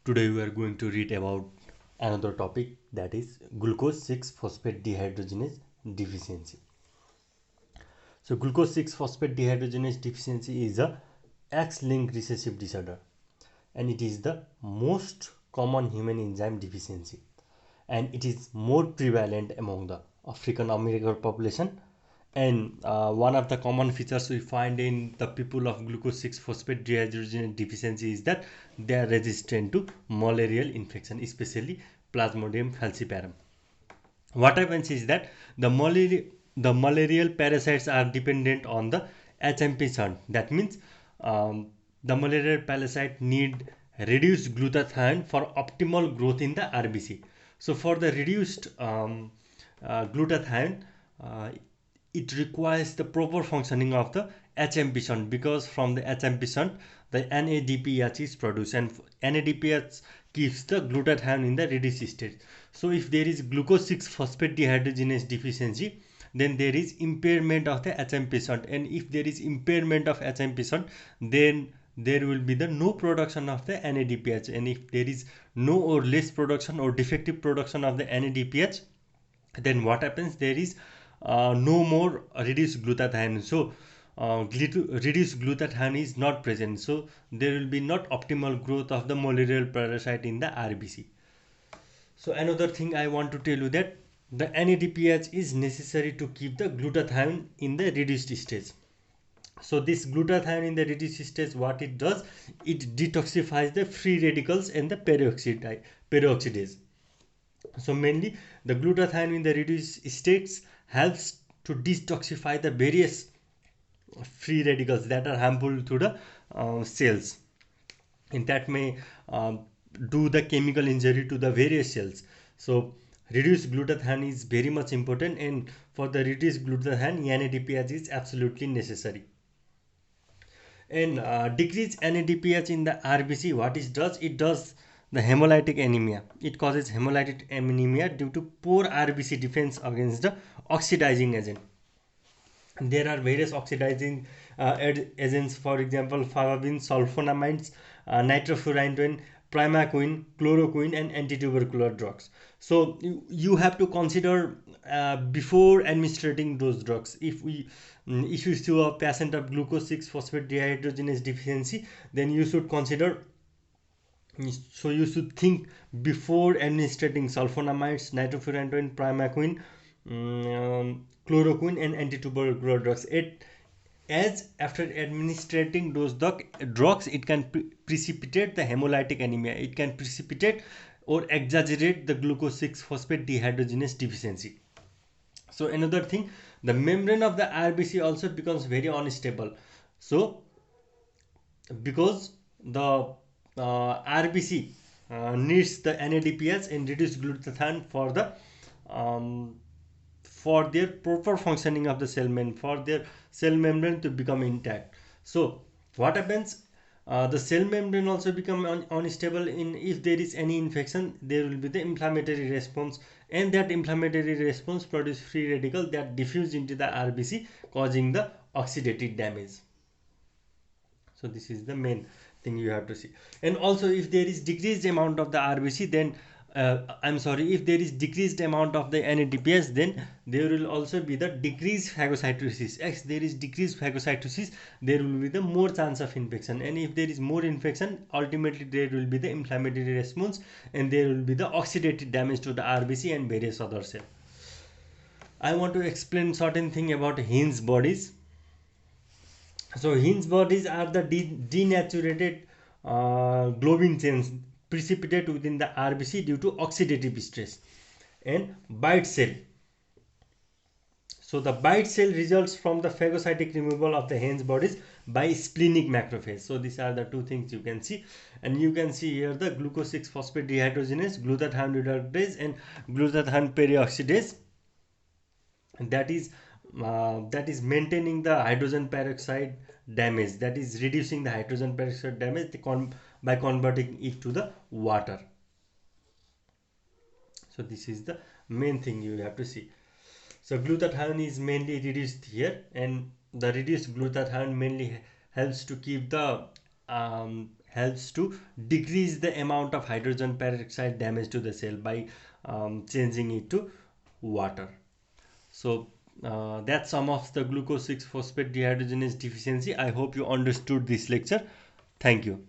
Today we are going to read about another topic, that is glucose-6-phosphate dehydrogenase deficiency. So glucose-6-phosphate dehydrogenase deficiency is a X-linked recessive disorder, and it is the most common human enzyme deficiency, and it is more prevalent among the African American population. And one of the common features we find in the people of glucose-6-phosphate dehydrogenase deficiency is that they are resistant to malarial infection, especially Plasmodium falciparum. What happens is that the malarial parasites are dependent on the HMP shunt. That means the malarial parasite need reduced glutathione for optimal growth in the RBC. So for the reduced glutathione, it requires the proper functioning of the HMP shunt, because from the HMP shunt the NADPH is produced, and NADPH keeps the glutathione in the reduced state. So if there is glucose-6-phosphate dehydrogenase deficiency, then there is impairment of the HMP shunt, and if there is impairment of HMP shunt, then there will be the no production of the NADPH, and if there is no or less production or defective production of the NADPH, then what happens, there is no more reduced glutathione. So reduced glutathione is not present, so there will be not optimal growth of the malarial parasite in the RBC. So another thing I want to tell you, that the NADPH is necessary to keep the glutathione in the reduced stage. So this glutathione in the reduced stage, what it does, it detoxifies the free radicals and the peroxidase. So mainly the glutathione in the reduced states helps to detoxify the various free radicals that are harmful to the cells, and that may do the chemical injury to the various cells. So reduced glutathione is very much important, and for the reduced glutathione, NADPH is absolutely necessary. And decrease NADPH in the RBC, what it does, it does the hemolytic anemia. It causes hemolytic anemia due to poor RBC defense against the oxidizing agent. There are various oxidizing agents, for example fivabin, sulfonamides, nitrofurantoin, primaquine, chloroquine, and antitubercular drugs. So you have to consider before administering those drugs. If you see a patient of glucose-6-phosphate dehydrogenase deficiency, then you should consider, so you should think before administering sulfonamides, nitrofurantoin, primaquine, chloroquine, and antitubercular drugs. As after administering those drugs, it can precipitate the hemolytic anemia. It can precipitate or exaggerate the glucose-6-phosphate dehydrogenase deficiency. So another thing, the membrane of the RBC also becomes very unstable. So because the RBC needs the NADPH and reduced glutathione for their proper functioning of the for their cell membrane to become intact. So what happens, the cell membrane also become unstable. If there is any infection, there will be the inflammatory response, and that inflammatory response produce free radical that diffuse into the RBC, causing the oxidative damage. So this is the main thing you have to see. And also if there is decreased amount of the RBC, then if there is decreased amount of the NADPH, then there will also be the decreased phagocytosis. As there is decreased phagocytosis, there will be the more chance of infection, and if there is more infection, ultimately there will be the inflammatory response, and there will be the oxidative damage to the RBC and various other cells. I want to explain certain thing about Hinge bodies. So Hinge bodies are the denaturated globin chains precipitate within the RBC due to oxidative stress. And bite cell. So the bite cell results from the phagocytic removal of the Hinge bodies by splenic macrophage. So these are the two things you can see, and you can see here the glucose-6-phosphate dehydrogenase, glutathione reductase, and glutathione peroxidase. That is maintaining the hydrogen peroxide damage, that is reducing the hydrogen peroxide damage by converting it to the water. So this is the main thing you have to see. So glutathione is mainly reduced here, and the reduced glutathione mainly helps to keep the helps to decrease the amount of hydrogen peroxide damage to the cell by changing it to water. So that's some of the glucose 6 phosphate dehydrogenase deficiency. I hope you understood this lecture. Thank you.